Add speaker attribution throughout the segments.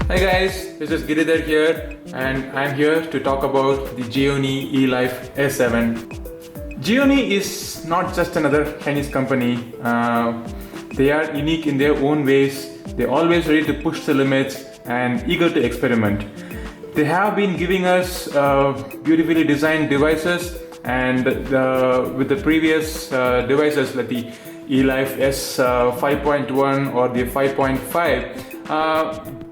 Speaker 1: Hi guys, this is Giridhar here and I'm here to talk about the Gionee Elife S7. Gionee is not just another Chinese company. They are unique in their own ways. They're always ready to push the limits and eager to experiment. They have been giving us beautifully designed devices, and with the previous devices like the Elife S5.1 or the 5.5,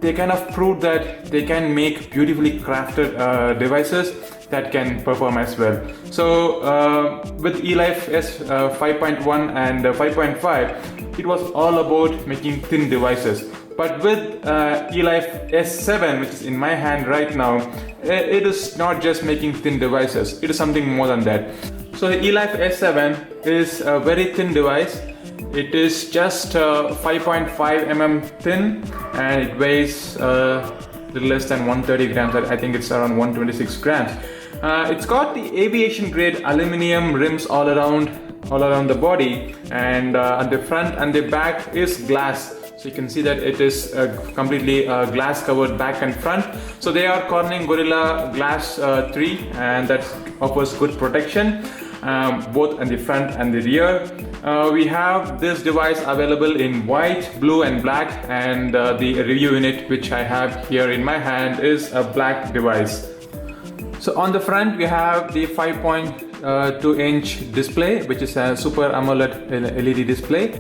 Speaker 1: they kind of proved that they can make beautifully crafted devices that can perform as well. So with Elife S5.1 and 5.5, it was all about making thin devices. But with Elife S7, which is in my hand right now, it is not just making thin devices, it is something more than that. So the Elife S7 is a very thin device. It is just 5.5 mm thin, and it weighs a little less than 130 grams. I think it's around 126 grams. It's got the aviation grade aluminum rims all around the body, and at the front and the back is glass. So you can see that it is completely glass covered back and front. So they are Corning Gorilla Glass 3, and that offers good protection both on the front and the rear. We have this device available in white, blue and black, and the review unit which I have here in my hand is a black device. So on the front we have the 5.2 inch display, which is a Super AMOLED LED display.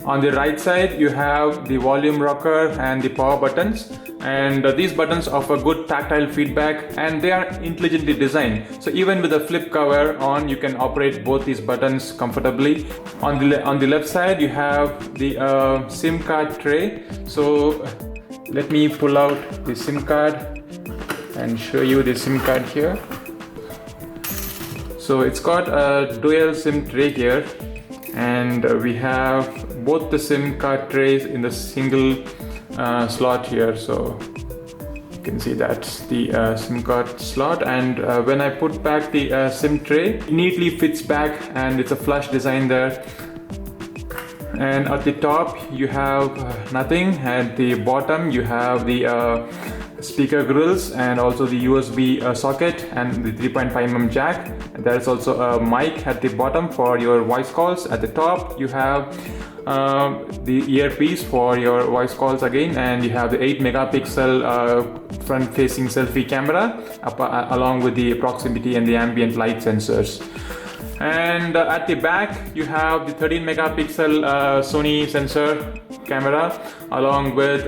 Speaker 1: On the right side you have the volume rocker and the power buttons, and these buttons offer good tactile feedback and they are intelligently designed. So even with the flip cover on, you can operate both these buttons comfortably. On the left side you have the SIM card tray. So let me pull out the SIM card and show you the SIM card here. So it's got a dual SIM tray here, and we have both the SIM card trays in the single slot here. So you can see that's the SIM card slot, and when I put back the SIM tray, it neatly fits back and it's a flush design there. And at the top you have nothing. At the bottom you have the speaker grills and also the USB socket and the 3.5 mm jack. There is also a mic at the bottom for your voice calls. At the top you have the earpiece for your voice calls again, and you have the 8 megapixel front facing selfie camera along with the proximity and the ambient light sensors. And at the back you have the 13 megapixel Sony sensor camera along with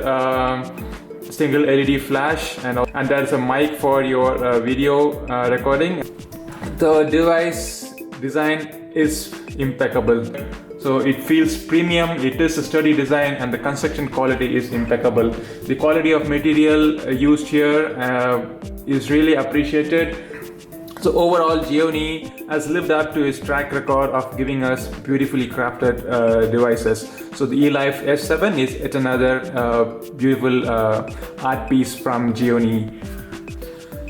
Speaker 1: single LED flash, and there's a mic for your video recording. The device design is impeccable. So it feels premium, it is a sturdy design, and the construction quality is impeccable. The quality of material used here is really appreciated. So overall, Gionee has lived up to his track record of giving us beautifully crafted devices. So the Elife S7 is yet another beautiful art piece from Gionee.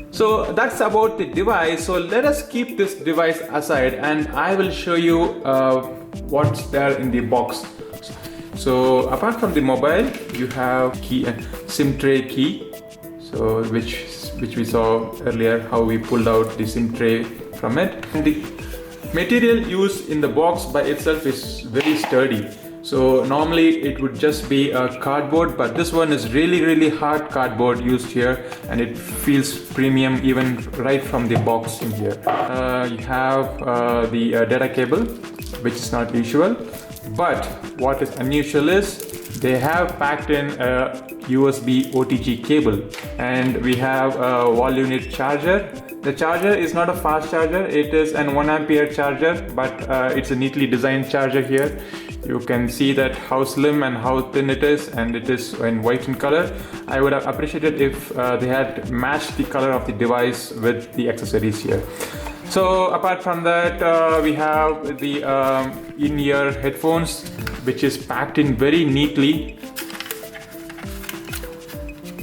Speaker 1: So that's about the device. So let us keep this device aside and I will show you what's there in the box. So apart from the mobile, you have key and SIM tray key. So which we saw earlier, how we pulled out the SIM tray from it. And the material used in the box by itself is very sturdy. So normally it would just be a cardboard, but this one is really hard cardboard used here, and it feels premium even right from the box in here. You have the data cable, which is not usual, but what is unusual is they have packed in a USB OTG cable, and we have a wall unit charger. The charger is not a fast charger, it is an 1 ampere charger, but it's a neatly designed charger here. You can see that how slim and how thin it is, and it is in white in color. I would have appreciated if they had matched the color of the device with the accessories here. So apart from that, we have the in-ear headphones, which is packed in very neatly,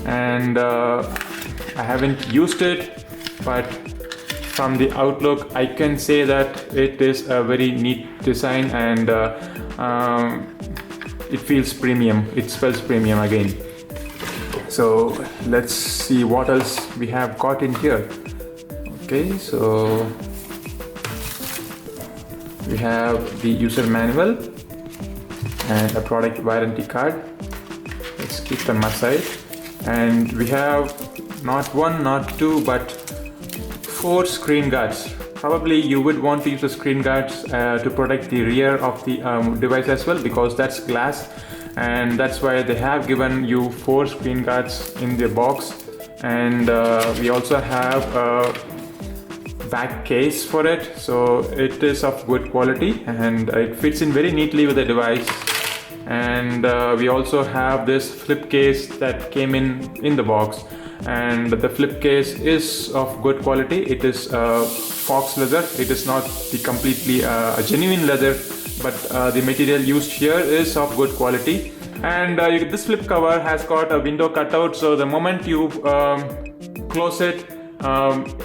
Speaker 1: and I haven't used it, but from the outlook I can say that it is a very neat design, and it feels premium, it smells premium again. So let's see what else we have got in here. Okay, so we have the user manual and a product warranty card. Let's keep them aside. And we have not one, not two, but 4 screen guards. Probably you would want to use the screen guards to protect the rear of the device as well, because that's glass, and that's why they have given you 4 screen guards in the box. And we also have a back case for it, so it is of good quality and it fits in very neatly with the device. And we also have this flip case that came in the box, and the flip case is of good quality. It is fox leather. It is not the completely a genuine leather, but the material used here is of good quality. And this flip cover has got a window cutout, so the moment you close it,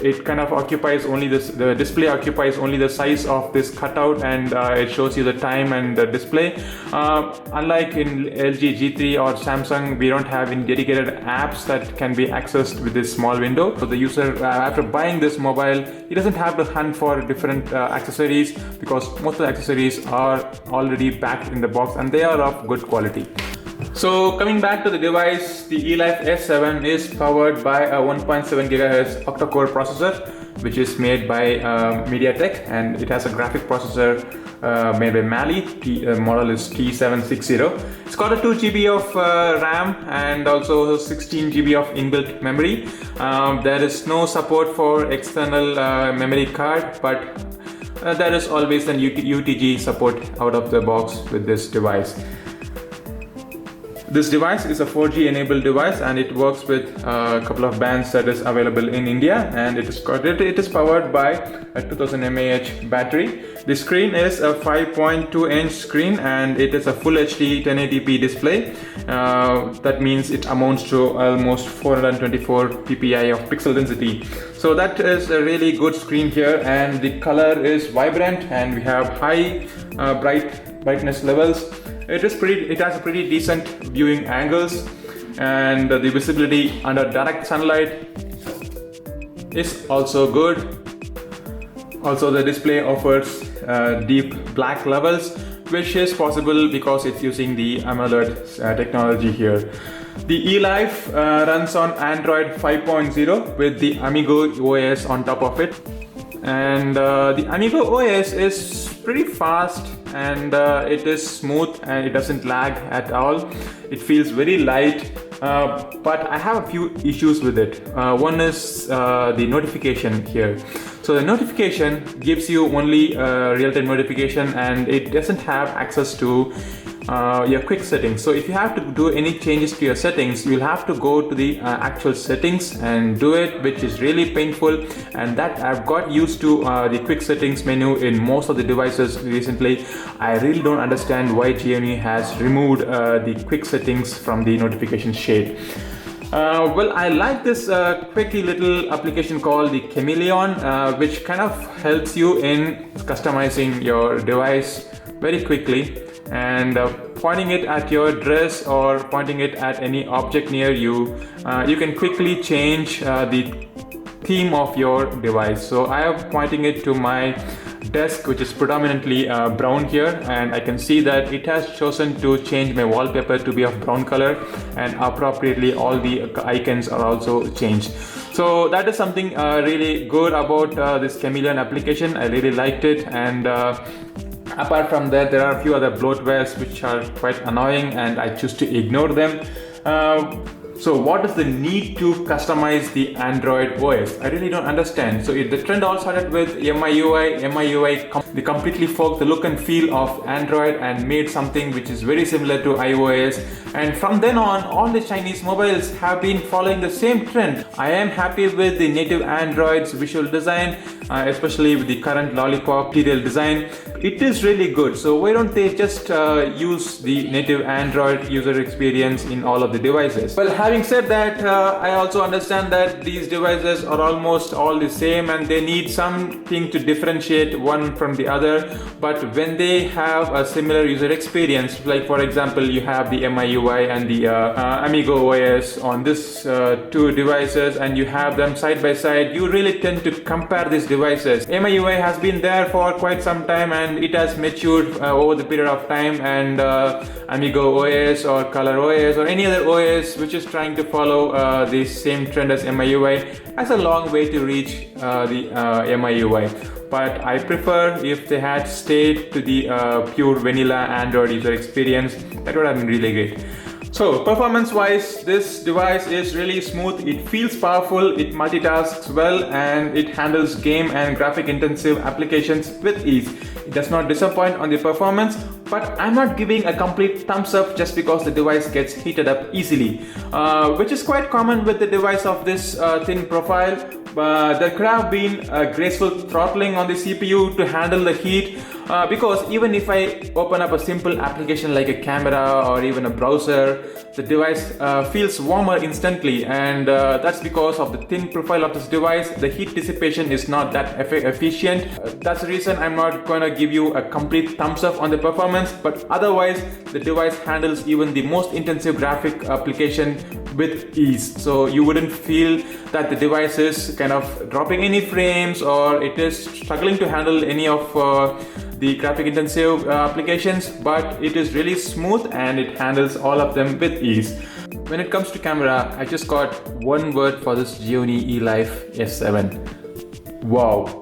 Speaker 1: it kind of occupies only this, the display occupies only the size of this cutout, and it shows you the time and the display. Unlike in LG G3 or Samsung, we don't have any dedicated apps that can be accessed with this small window. So the user, after buying this mobile, he doesn't have to hunt for different accessories, because most of the accessories are already packed in the box and they are of good quality. So coming back to the device, the Elife S7 is powered by a 1.7 GHz octa-core processor, which is made by MediaTek, and it has a graphic processor made by Mali. Model is T760. It's got a 2 GB of RAM and also 16 GB of inbuilt memory. There is no support for external memory card, but there is always an UTG support out of the box with this device. This device is a 4G enabled device, and it works with a couple of bands that is available in India, and it is powered by a 2000 mAh battery. The screen is a 5.2 inch screen, and it is a full HD 1080p display. That means it amounts to almost 424 ppi of pixel density. So that is a really good screen here, and the color is vibrant, and we have high brightness levels. It has a pretty decent viewing angles, and the visibility under direct sunlight is also good. Also, the display offers deep black levels, which is possible because it's using the AMOLED technology here. The Elife runs on Android 5.0 with the Amigo OS on top of it. And the Amigo OS is pretty fast, and it is smooth and it doesn't lag at all. It feels very light, but I have a few issues with it. One is the notification here. So the notification gives you only real-time notification, and it doesn't have access to your quick settings. So if you have to do any changes to your settings, you'll have to go to the actual settings and do it, which is really painful. And that I've got used to the quick settings menu in most of the devices recently. I really don't understand why Gionee has removed the quick settings from the notification shade. Well, I like this quickie little application called the Chameleon, which kind of helps you in customizing your device very quickly, and pointing it at your dress or pointing it at any object near you, you can quickly change the theme of your device. So I am pointing it to my desk, which is predominantly brown here, and I can see that it has chosen to change my wallpaper to be of brown color, and appropriately all the icons are also changed. So that is something really good about this Chameleon application. I really liked it, and apart from that, there are a few other bloatwares which are quite annoying, and I choose to ignore them. So what is the need to customize the Android OS? I really don't understand. So the trend all started with MIUI. They completely forked the look and feel of Android and made something which is very similar to iOS. And from then on, all the Chinese mobiles have been following the same trend. I am happy with the native Android's visual design. especially with the current lollipop material design. It is really good. So why don't they just use the native Android user experience in all of the devices? Well, having said that, I also understand that these devices are almost all the same and they need something to differentiate one from the other. But when they have a similar user experience, like for example, you have the MIUI and the Amigo OS on this two devices, and you have them side by side, you really tend to compare these devices. MIUI has been there for quite some time and it has matured over the period of time, and Amigo OS or Color OS or any other OS which is trying to follow the same trend as MIUI has a long way to reach the MIUI. But I prefer if they had stayed to the pure vanilla Android user experience. That would have been really great. So performance wise, this device is really smooth. It feels powerful, it multitasks well, and it handles game and graphic intensive applications with ease. It does not disappoint on the performance, but I'm not giving a complete thumbs up just because the device gets heated up easily, which is quite common with the device of this thin profile. There could have been a graceful throttling on the CPU to handle the heat, because even if I open up a simple application like a camera or even a browser, the device feels warmer instantly, and that's because of the thin profile of this device. The heat dissipation is not that efficient. That's the reason I'm not going to give you a complete thumbs up on the performance, but otherwise the device handles even the most intensive graphic application with ease. So you wouldn't feel that the device is kind of dropping any frames or it is struggling to handle any of the graphic intensive applications, but it is really smooth and it handles all of them with ease. When it comes to camera, I just got one word for this Gionee Elife S7. Wow,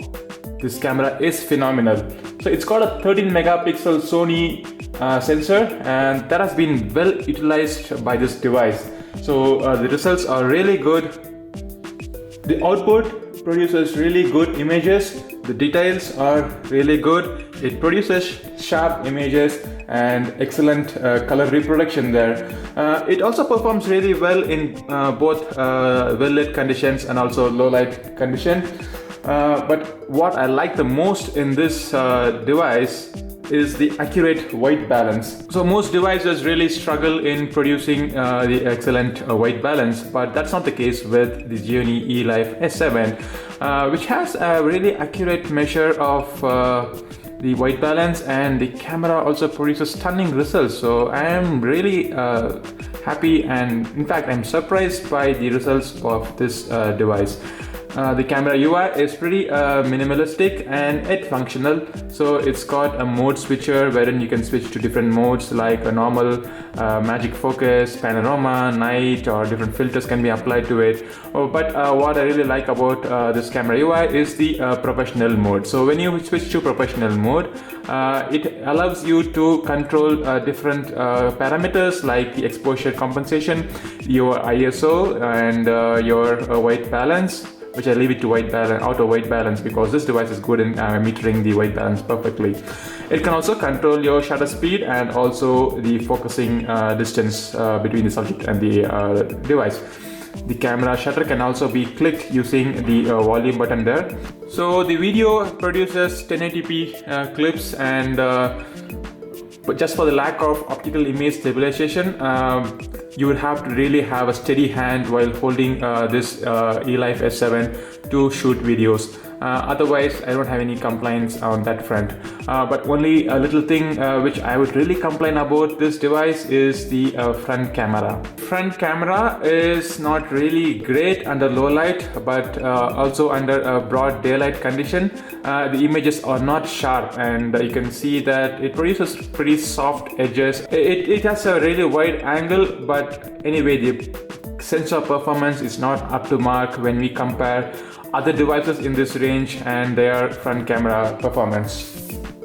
Speaker 1: this camera is phenomenal. So it's got a 13 megapixel Sony sensor, and that has been well utilized by this device. So the results are really good. The output produces really good images. The details are really good. It produces sharp images and excellent color reproduction there. It also performs really well in both well-lit conditions and also low-light condition. But what I like the most in this device is the accurate white balance. So most devices really struggle in producing the excellent white balance, but that's not the case with the Gionee Elife S7, which has a really accurate measure of the white balance, and the camera also produces stunning results. So I am really happy, and in fact I'm surprised by the results of this device. The camera UI is pretty minimalistic and yet functional. So it's got a mode switcher wherein you can switch to different modes like a normal, magic focus, panorama, night, or different filters can be applied to it. But what I really like about this camera UI is the professional mode. So when you switch to professional mode, it allows you to control different parameters like the exposure compensation, your ISO, and your white balance, which I leave it to white balance, auto white balance, because this device is good in metering the white balance perfectly. It can also control your shutter speed and also the focusing distance between the subject and the device. The camera shutter can also be clicked using the volume button there. So the video produces 1080p clips, and but just for the lack of optical image stabilization, you would have to really have a steady hand while holding this Elife S7 to shoot videos. Otherwise, I don't have any complaints on that front. But only a little thing which I would really complain about this device is the front camera. Front camera is not really great under low light, but also under a broad daylight condition. The images are not sharp, and you can see that it produces pretty soft edges. It has a really wide angle, but anyway, the sensor performance is not up to mark when we compare other devices in this range and their front camera performance.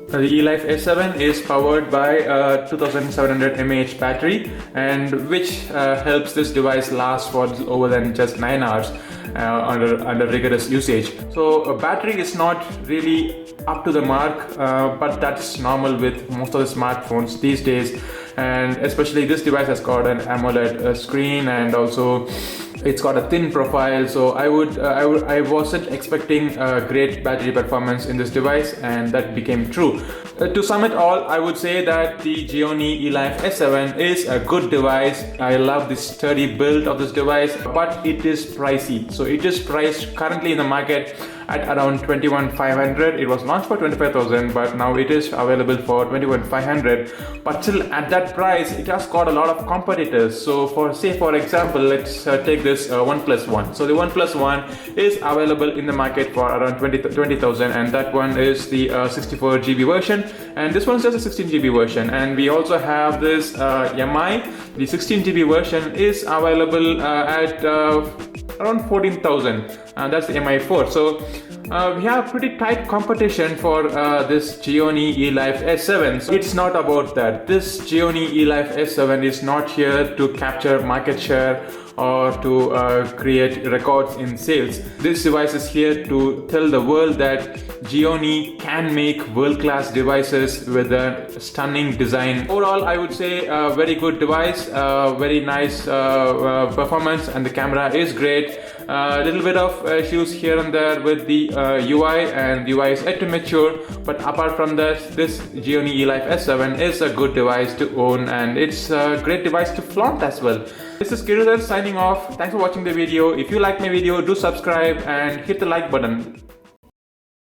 Speaker 1: The Elife S7 is powered by a 2700 mAh battery, and which helps this device last for over than just 9 hours under rigorous usage. So a battery is not really up to the mark, but that's normal with most of the smartphones these days, and especially this device has got an AMOLED screen and also It's got a thin profile, so I wasn't expecting great battery performance in this device, and that became true. To sum it all, I would say that the Gionee Elife S7 is a good device. I love the sturdy build of this device, but it is pricey. So it is priced currently in the market at around 21,500. It was launched for 25,000, but now it is available for 21,500. But still, at that price, it has got a lot of competitors. So for example, let's take this OnePlus One. So the OnePlus One is available in the market for around 20,000, and that one is the 64 GB version, and this one's just a 16 GB version. And we also have this MI. The 16 GB version is available at around 14,000, and that's the MI4. So we have pretty tight competition for this Gionee Elife S7. So it's not about that. This Gionee Elife S7 is not here to capture market share or to create records in sales. This device is here to tell the world that Gionee can make world-class devices with a stunning design. Overall, I would say a very good device, very nice performance, and the camera is great. A little bit of issues here and there with the UI, and the UI is yet to mature, but apart from that, this Gionee Elife S7 is a good device to own, and it's a great device to flaunt as well. This is Gionee signing off. Thanks for watching the video. If you like my video, do subscribe and hit the like button.